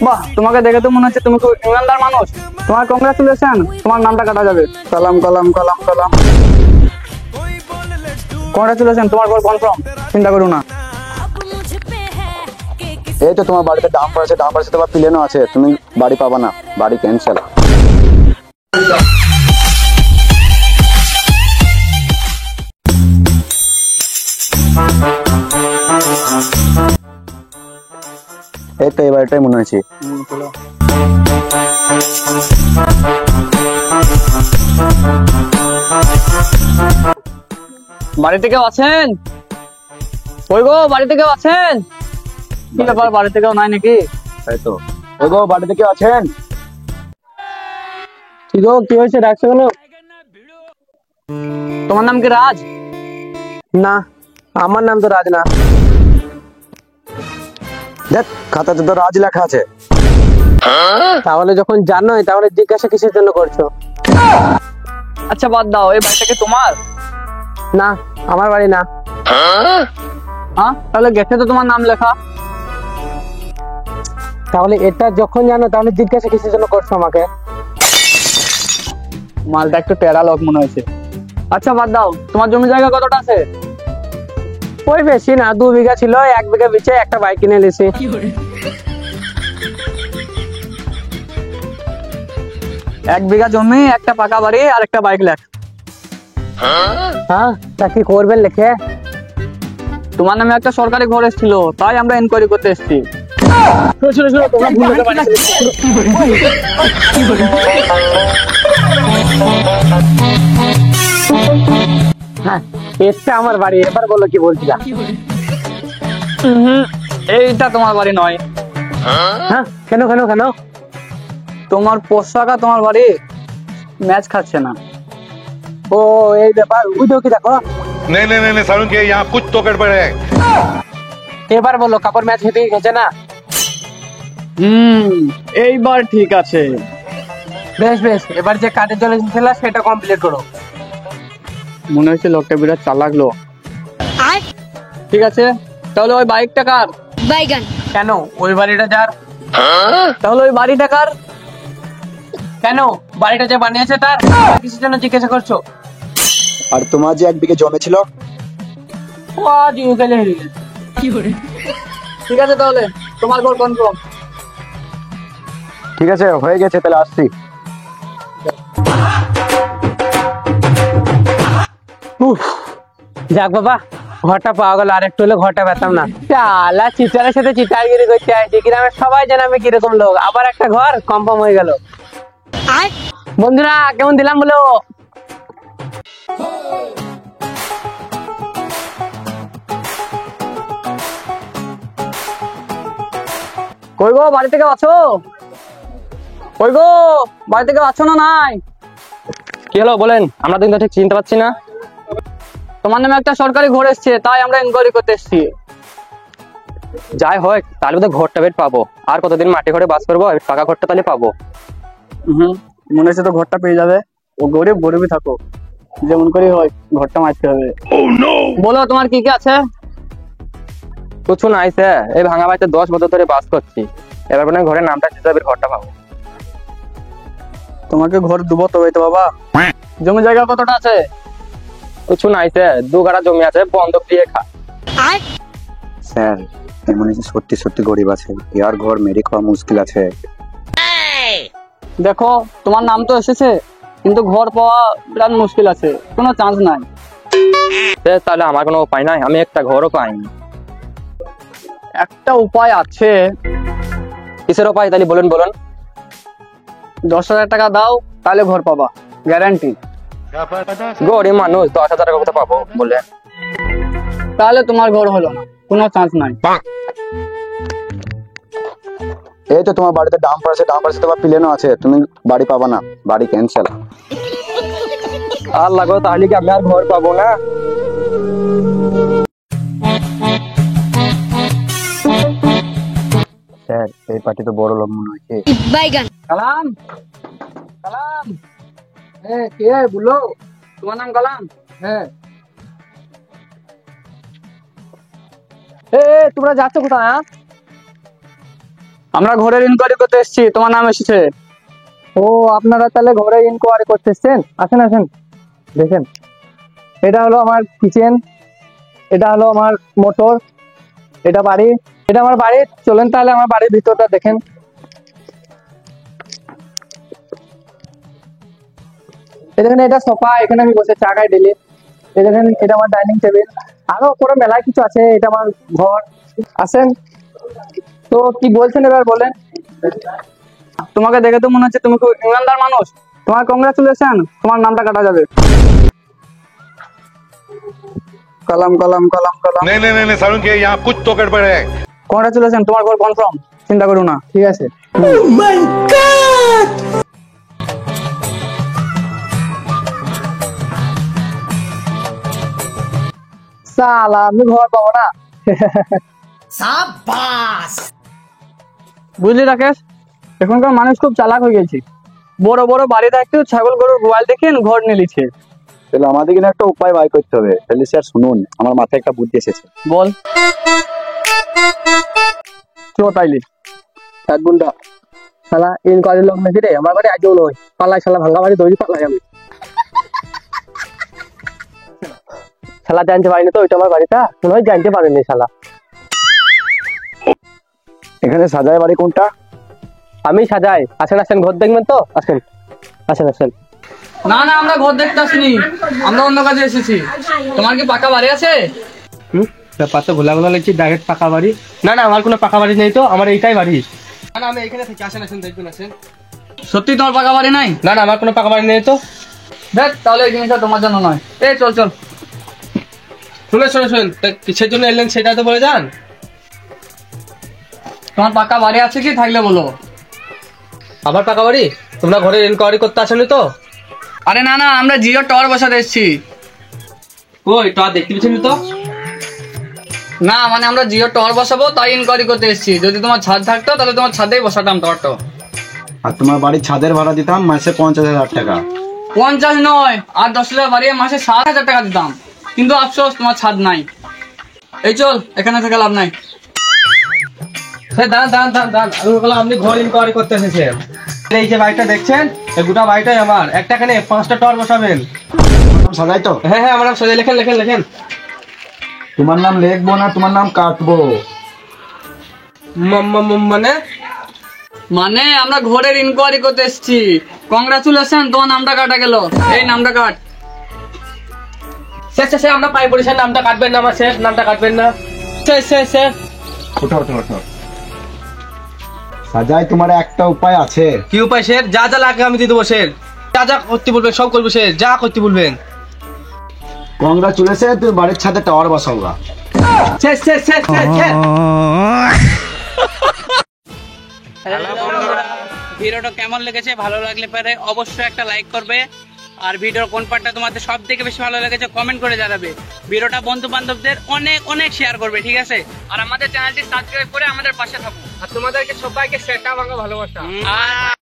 বাহ, তোমাকে দেখে তো মনে হচ্ছে তুমি খুব ইমানদার মানুষ। তোমার কংগ্রাচুলেশন, তোমার নামটা কাটা যাবে। কালাম কালাম কালাম কালাম। কংগ্রাচুলেশন, তোমার ঘর কনফার্ম, চিন্তা করো না। এই তো তোমার বাড়িতে ডাম্পার আছে, তোমার প্লেনও আছে, তুমি বাড়ি পাবা না, বাড়ি ক্যান্সেল। এই তো এই বাড়িটাই মনে হয়েছে। বাড়িতে কেউ আছেন? ওই গো, বাড়িতে কেউ আছেন? কি ব্যাপার, বাড়িতে কেউ নাই নাকি? তাই তো। ওই গো, বাড়িতে কেউ আছেন? কি গো, কি হয়েছে, ডাকছো কেন? তোমার নাম কি রাজ? না, আমার নাম তো রাজ না। দেখ, খাতাতে তো রাজ লেখা আছে। তাহলে যখন জানোই তাহলে জিজ্ঞাসা কিসের জন্য করছো? আচ্ছা বাদ দাও, এই বাড়িটা কি তোমার? না, আমার বাড়ি না। হ্যাঁ, তাহলে গেটে তো তোমার নাম লেখা। তাহলে এটা যখন জানো তাহলে জিজ্ঞাসা কিসের জন্য করছো আমাকে? মালটা একটু টেরা লোক মনে হয়েছে। আচ্ছা বাদ দাও, তোমার জমি জায়গা কতটা আছে? ওই বেশি না, 2 বিঘা ছিল, 1 বিঘা বেচে একটা বাইক কিনে নিয়েছি। 1 বিঘা জমি, একটা পাকা বাড়ি আর একটা বাইক লেখ। হ্যাঁ, তা কি করবেন লিখে? তোমার নামে একটা সরকারি ঘর এসেছিল, তাই আমরা এনকোয়ারি করতে এসেছি। তোমরা ভুল হতে পারো। হ্যাঁ, এটা আমার বাড়ি। এবার বলো কি বলছিলা? এইটা তোমার বাড়ি নয়। হ্যাঁ, কেন কেন কেন? তোমার পোশাক আর তোমার বাড়ি ম্যাচ খাচ্ছে না। ও, এই ব্যাপার। বুঝো কি দেখো, नहीं नहीं नहीं नहीं सारुण के यहाँ कुछ तो गड़बड़ है। এবার বলো কাপড় ম্যাচ হতে গেছে না? এইবার ঠিক আছে। বেশ বেশ, এবার যে কাজের জন্য ছিল সেটা কমপ্লিট করো। মনে হচ্ছে লোকটা বিরাট চালাক লোক। ঠিক আছে, তাহলে ওই বাইকটা কার? বাইগান। কেন, ওই বাড়িটা যার। তাহলে ওই বাড়িটা কার? কেন, বাড়িটা যে বানিয়েছে তার। কিসের জন্য জিজ্ঞাসা করছো? আর তোমার যে 1 বিঘে জমি ছিল? ও আজ গেলে ঠিক আছে, তাহলে তোমার ঘর কনফার্ম। ঠিক আছে, হয়ে গেছে, তাহলে আসছি। যাক বাবা, ঘরটা পাওয়া গেল। আর একটু হলে ঘরটা পেতাম না। চালা, চিটারের সাথে চিটারগিরি করতে আসছি। গ্রামের সবাই জানে আমি কিরকম লোক। আবার একটা ঘর কনফার্ম হয়ে গেল। বন্ধুরা কেমন দিলাম বলো? কই গো, বাড়ি থেকে আছো? কই গো, বাড়ি থেকে আছো না নাই? কি হলো বলেন, আমরা তো ঠিক চিনতে পারছি না। তোমার নামে একটা সরকারি ঘর এসছে, তাই আমরা এনকোয়ারি করতে এসেছি। যাই হয়, তাহলে তো ঘরটা বেড পাবো। আর কতদিন মাটি ঘরে বাস করবো, পাকা ঘরটা তাহলে পাবো। মনে হচ্ছে তো ঘরটা পেয়ে যাবে। ও গরিব, গরিবই থাকো, যেমন করে হয় ঘরটা মারতে হবে। বলো তোমার কি কি আছে? কিছু নাই স্যার, এই ভাঙা বাড়িতে 10 বছর ধরে বাস করছি। এবার মানে ঘরের নামটা দিতে হবে, ঘরটা পাবো। তোমাকে ঘর দেবো তবে তো বাবা। জমি জায়গা কতটা আছে? কিছু নাই স্যার, 2 কাঠা জমি আছে, বন্ধক দিয়ে খা। স্যার, এমন সত্যি সত্যি গরিব আছে, ইয়ার ঘর মেরে খাওয়া মুশকিল আছে। দেখো, তোমার নাম তো এসেছে, কিন্তু ঘর পাওয়া বিরাট মুশকিল আছে, কোনো চান্স নাই। স্যার, তাহলে আমার কোনো উপায় নাই, আমি একটা ঘরও পাইনি। একটা উপায় আছে। কিসের উপায় তাহলে বলুন বলুন। 10,000 টাকা দাও, তাহলে ঘর পাবা, গ্যারান্টি। গরিব মানুষ, 10,000 টাকা কোথায় পাবো বলে? তাহলে তোমার ঘর হলো না, কোনো চান্স নাই। এই তো তোমার বাড়িতে ডাম্পার আছে, তোমার প্লেনও আছে, তুমি বাড়ি পাবা না, বাড়ি ক্যান্সেল। আর লাগো, তাহলে কি আমি আর ঘর পাবো না? স্যার, এই পার্টি তো বড় লোক মনে হচ্ছে। বাইগান। কালাম, কালাম, কে বলো? তোমার নাম কালাম? হ্যাঁ। তোমরা যাচ্ছ কোথায়? আমরা ঘরের ইনকোয়ারি করতে এসেছি, তোমার নাম এসেছে। ও আপনারা তাহলে ঘরে ইনকোয়ারি করতে এসছেন? আসেন আসেন, দেখেন এটা হলো আমার কিচেন, এটা হলো আমার মোটর, এটা বাড়ি, এটা আমার বাড়ি। চলেন তাহলে আমার বাড়ির ভিতরটা দেখেন। এই দেখেন এটা সোফা, এখানে আমি বসে চা খাই ডেলি। এই দেখেন এটা আমার ডাইনিং টেবিল, আরো পুরো মেলায় কিছু আছে। এটা আমার ঘর। আসেন, তো কি বলছেন এবার বলেন। তোমাকে দেখে তো মনে হচ্ছে তুমি খুব ইমানদার মানুষ। তোমার কংগ্রাচুলেশন, তোমার নামটা কাটা যাবে। কলম কলম কলম কলম। नहीं नहीं नहीं नहीं सारुण के यहाँ कुछ तो गड़बड़ है। কংগ্রাচুলেশন, তোমার ঘর কনফার্ম, চিন্তা করো না। ঠিক আছে। সালা আমি ঘর পাবো না। বুঝলি রাকেশ, এখনকার মানুষ খুব চালাক হয়ে গেছে। বড় বড় বাড়ি থাকতেও ছাগল গরুর গোয়াল দেখে ঘর নিয়ে নিচ্ছে। তাহলে আমাদের কিন্তু একটা উপায় বাই করতে হবে। তাহলে স্যার শুনুন, আমার মাথায় একটা বুদ্ধি এসেছে। বল। চো তাইলে। এক ঘন্টা শালা ইনকোয়ারি লোক নাকি রে, আমার বাড়ি আজও নয়, পালাই শালা ভাঙ্গা বাড়ি তৈরি পালাই আমি। শালা জানতে পারিনি তো ওইটা আমার বাড়িটা, মনে হয় জানতে পারেনি শালা। এখানে সাজায় বাড়ি কোনটা? আমি সাজাই। আসেন আসেন, ঘর দেখবেন তো, আসেন আসেন আসেন। না না, আমরা ঘর দেখতে আসিনি, আমরা অন্য কাজে এসেছি। তোমার কি পাকা বাড়ি আছে? ব্যাপার তো ঘোলা ঘোলা লাগছে, ডাইরেক্ট পাকা বাড়ি। না না, আমার কোনো পাকা বাড়ি নেই তো, আমার এইটাই বাড়ি। না না, আমি এখানে থাকি। আসেন আসেন, দেখবেন আসেন। সত্যি তোমার পাকা বাড়ি নাই? না না, আমার কোনো পাকা বাড়ি নেই তো। দেখ তাহলে এই জিনিসটা তোমার জন্য নয়। এই চল চল। শুনে শুনে শুনেন, কিসের জন্য এলেন সেটা তো বলে যান। তোমার পাকা বাড়ি আছে কি, থাকলে বলো। আবার পাকা বাড়ি? তোমরা ঘরে ইনকোয়ারি করতে আসেনি তো? আরে না না, আমরা জিও টাওয়ার বসাতে এসেছি। ওই তো আর দেখতে পেয়েছেন তো? না মানে আমরা জিও টাওয়ার বসাবো, তাই ইনকোয়ারি করতে এসেছি। যদি তোমার ছাদ থাকতো তাহলে তোমার ছাদেই বসাতাম টাওয়ারটা। আর তোমার বাড়ির ছাদের ভাড়া দিতাম মাসে 50,000 টাকা। 50 নয়, আর 10,000 বাড়িয়ে মাসে 7,000 টাকা দিতাম। কিন্তু আফসোস তোমার ছাদ নাই। এই চল, এখানে থেকে লাভ নাই। দাঁড়ান দাঁড়ান দাঁড়ান দাঁড়ান, আমি বললাম আপনি ঘর ইনকোয়ারি করতে এসেছেন। এই যে বাড়িটা দেখছেন, এই গোটা বাড়িটাই আমার। একটা খানে 5টা টাওয়ার বসাবেন। সাজাই তো? হ্যাঁ হ্যাঁ, আমার নাম সোজা লেখেন লেখেন লেখেন। তোমার নাম লিখবো না তোমার নাম কাটবো? মানে মানে আমরা ঘরের ইনকোয়ারি করতে এসেছি। কংগ্রাচুলেশন, তোমার নামটা কাটা গেল। এই নামটা কাট। স্যার স্যার স্যার, আমরা পাই পড়েছেন, নামটা কাটবেন না আমার স্যার, নামটা কাটবেন না স্যার স্যার স্যার। ওঠো ওঠো ওঠো। সাজাই, তোমার একটা উপায় আছে। কি উপায় স্যার? যা যা লাগে আমি দিয়ে দেবো স্যার, যা যা করতে বলবেন সব করবো স্যার, যা করতে বলবেন। কংগ্রাচুলেশন, তুমি বাড়ির ছাদে টাওয়ার বসাওগা। Sir sir sir sir sir. ভিডিওটা কেমন লেগেছে, ভালো লাগলে পরে অবশ্যই একটা লাইক করবে। আর ভিডিওর কোন পার্টটা তোমাদের সব থেকে বেশি ভালো লেগেছে কমেন্ট করে জানাবে। ভিডিওটা বন্ধু বান্ধবদের অনেক অনেক শেয়ার করবে, ঠিক আছে? আর আমাদের চ্যানেলটি সাবস্ক্রাইব করে আমাদের পাশে থাকো। আর তোমাদেরকে সবাইকে সেটা ভাঙা ভালোবাসা। আর